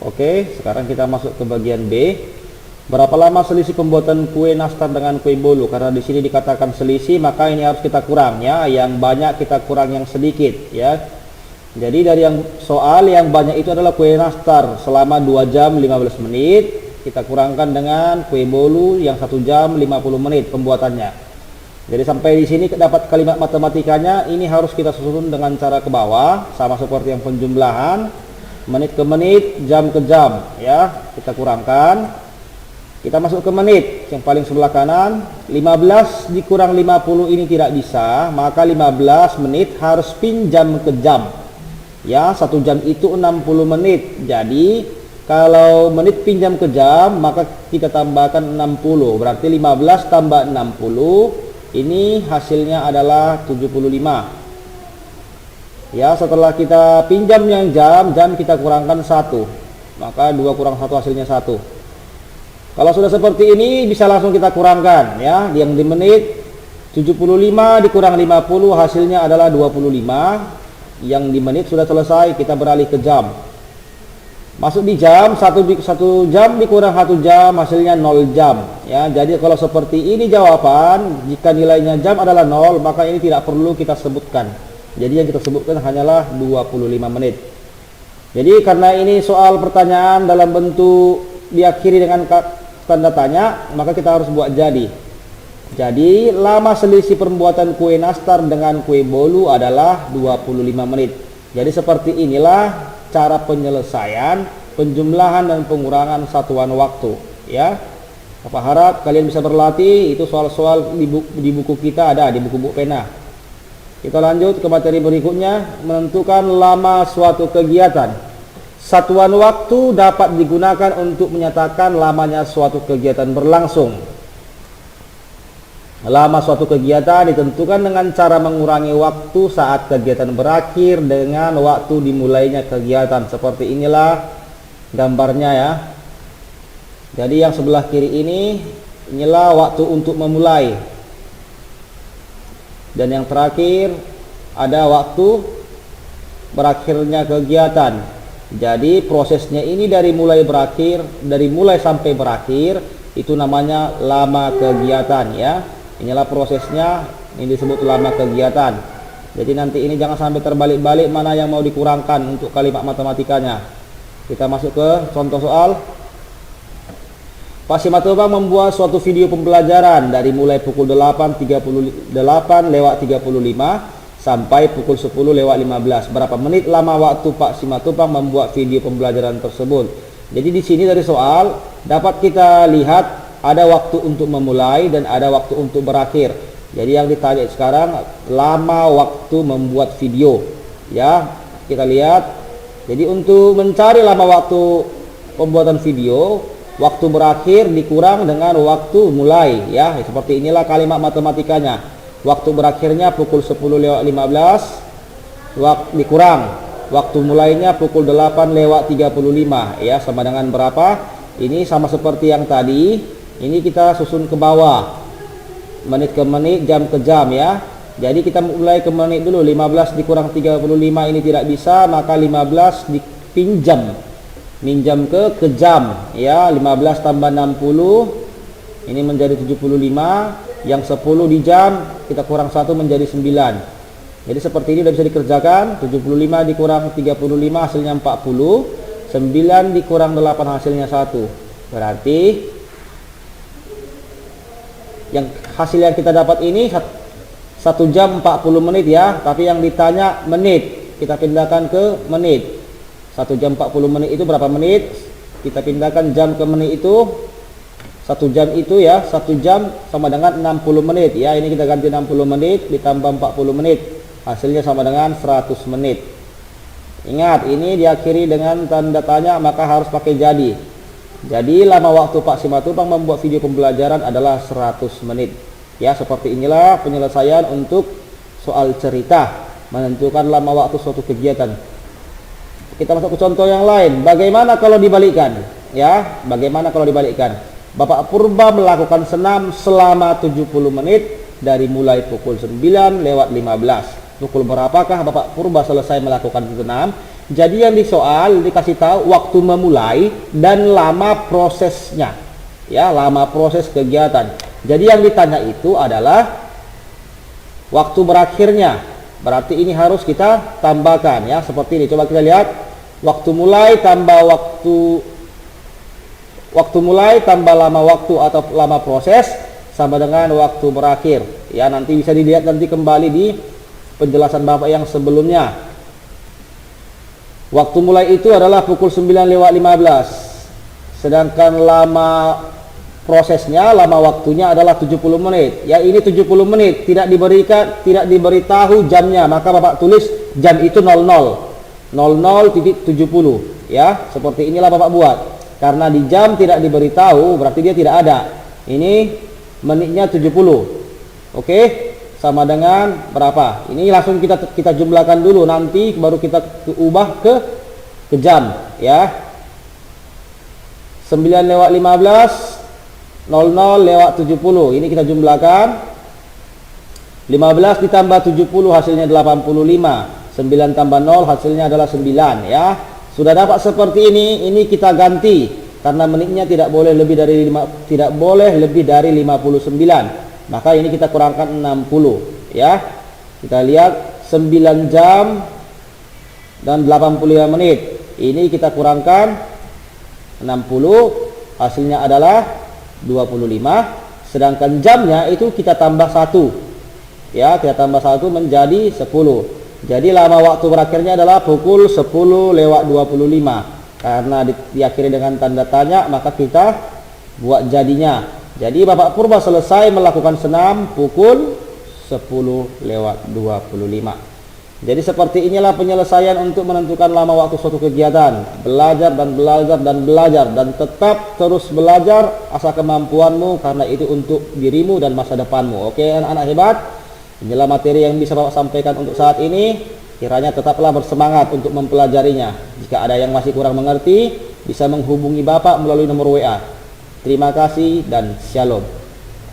Oke, sekarang kita masuk ke bagian B. Berapa lama selisih pembuatan kue nastar dengan kue bolu? Karena di sini dikatakan selisih, maka ini harus kita kurang ya. Yang banyak kita kurang yang sedikit ya. Jadi dari yang soal yang banyak itu adalah kue nastar selama 2 jam 15 menit. Kita kurangkan dengan kue bolu yang 1 jam 50 menit pembuatannya. Jadi sampai di sini dapat kalimat matematikanya. Ini harus kita susun dengan cara ke bawah, sama seperti yang penjumlahan, menit ke menit, jam ke jam ya. Kita kurangkan, kita masuk ke menit yang paling sebelah kanan. 15 dikurang 50 ini tidak bisa, maka 15 menit harus pinjam ke jam ya. 1 jam itu 60 menit. Jadi kalau menit pinjam ke jam, maka kita tambahkan 60, berarti 15 tambah 60, ini hasilnya adalah 75 ya. Setelah kita pinjam yang jam kita kurangkan 1, maka 2 kurang 1 hasilnya 1. Kalau sudah seperti ini bisa langsung kita kurangkan ya. Yang di menit 75 dikurang 50 hasilnya adalah 25. Yang di menit sudah selesai, kita beralih ke jam. Masuk di jam, 1 jam dikurang 1 jam hasilnya 0 jam ya. Jadi kalau seperti ini jawaban, jika nilainya jam adalah 0, maka ini tidak perlu kita sebutkan. Jadi yang kita sebutkan hanyalah 25 menit. Jadi karena ini soal pertanyaan dalam bentuk diakhiri dengan tanda tanya, maka kita harus buat jadi. Jadi lama selisih pembuatan kue nastar dengan kue bolu adalah 25 menit. Jadi seperti inilah cara penyelesaian, penjumlahan dan pengurangan satuan waktu ya. Apa harap kalian bisa berlatih. Itu soal-soal di buku kita ada, di buku pena. Kita lanjut ke materi berikutnya, menentukan lama suatu kegiatan. Satuan waktu dapat digunakan untuk menyatakan lamanya suatu kegiatan berlangsung. Lama suatu kegiatan ditentukan dengan cara mengurangi waktu saat kegiatan berakhir dengan waktu dimulainya kegiatan. Seperti inilah gambarnya ya. Jadi yang sebelah kiri inilah waktu untuk memulai. Dan yang terakhir ada waktu berakhirnya kegiatan. Jadi prosesnya ini dari mulai sampai berakhir itu namanya lama kegiatan ya. Inilah prosesnya, ini disebut lama kegiatan. Jadi nanti ini jangan sampai terbalik-balik mana yang mau dikurangkan untuk kalimat matematikanya. Kita masuk ke contoh soal. Pak Simatupang membuat suatu video pembelajaran dari mulai pukul 8.38 lewat 35 sampai pukul 10 lewat 15. Berapa menit lama waktu Pak Simatupang membuat video pembelajaran tersebut? Jadi di sini dari soal dapat kita lihat ada waktu untuk memulai dan ada waktu untuk berakhir. Jadi yang ditanya sekarang lama waktu membuat video ya. Kita lihat. Jadi untuk mencari lama waktu pembuatan video, waktu berakhir dikurang dengan waktu mulai ya. Seperti inilah kalimat matematikanya. Waktu berakhirnya pukul 10 lewat 15, dikurang waktu mulainya pukul 8 lewat 35 ya. Sama dengan berapa? Ini sama seperti yang tadi. Ini kita susun ke bawah, menit ke menit, jam ke jam ya. Jadi kita mulai ke menit dulu. 15 dikurang 35 ini tidak bisa, maka 15 dipinjam, minjam ke jam ya. 15 tambah 60 ini menjadi 75. Yang 10 di jam kita kurang 1 menjadi 9. Jadi seperti ini sudah bisa dikerjakan. 75 dikurang 35 hasilnya 40. 9 dikurang 8 hasilnya 1. Berarti yang hasil yang kita dapat ini 1 jam 40 menit ya. Tapi yang ditanya menit, kita pindahkan ke menit. 1 jam 40 menit itu berapa menit? Kita pindahkan jam ke menit itu. 1 jam itu ya, 1 jam sama dengan 60 menit ya. Ini kita ganti 60 menit ditambah 40 menit, hasilnya sama dengan 100 menit. Ingat, ini diakhiri dengan tanda tanya, maka harus pakai jadi. Jadi lama waktu Pak Simatupang membuat video pembelajaran adalah 100 menit ya. Seperti inilah penyelesaian untuk soal cerita, menentukan lama waktu suatu kegiatan. Kita masuk ke contoh yang lain. Bagaimana kalau dibalikkan ya? Bagaimana kalau dibalikkan? Bapak Purba melakukan senam selama 70 menit dari mulai pukul 9 lewat 15. pukul berapakah Bapak Purba selesai melakukan senam. Jadi yang di soal dikasih tahu waktu memulai dan lama prosesnya, ya, lama proses kegiatan. Jadi yang ditanya itu adalah waktu berakhirnya. Berarti ini harus kita tambahkan, ya, seperti ini. Coba kita lihat, waktu mulai tambah waktu mulai tambah lama waktu atau lama proses sama dengan waktu berakhir. Ya, nanti bisa dilihat nanti kembali di penjelasan Bapak yang sebelumnya. Waktu mulai itu adalah pukul 9:15. Sedangkan lama prosesnya, lama waktunya adalah 70 menit. Ya, ini 70 menit, tidak diberitahu jamnya, maka Bapak tulis jam itu 00:70, ya. Seperti inilah Bapak buat. Karena di jam tidak diberitahu, berarti dia tidak ada. Ini menitnya 70. Oke, sama dengan berapa? Ini langsung kita jumlahkan dulu, nanti baru kita ubah ke jam, ya. 9:15, 00:70. Ini kita jumlahkan. 15 ditambah 70 hasilnya 85. 9 tambah 0 hasilnya adalah 9, ya. Sudah dapat seperti ini kita ganti karena menitnya tidak boleh lebih dari 59. Maka ini kita kurangkan 60, ya. Kita lihat 9 jam dan 85 menit. Ini kita kurangkan 60, hasilnya adalah 25. Sedangkan jamnya itu kita tambah 1. Ya, kita tambah 1 menjadi 10. Jadi lama waktu berakhirnya adalah pukul 10:25. Karena diakhiri dengan tanda tanya, maka kita buat jadinya. Jadi Bapak Purba selesai melakukan senam pukul 10:25. Jadi seperti inilah penyelesaian untuk menentukan lama waktu suatu kegiatan. Belajar dan belajar dan belajar, dan tetap terus belajar asal kemampuanmu, karena itu untuk dirimu dan masa depanmu. Oke, anak-anak hebat, inilah materi yang bisa Bapak sampaikan untuk saat ini. Kiranya tetaplah bersemangat untuk mempelajarinya. Jika ada yang masih kurang mengerti, bisa menghubungi Bapak melalui nomor WA. Terima kasih dan shalom.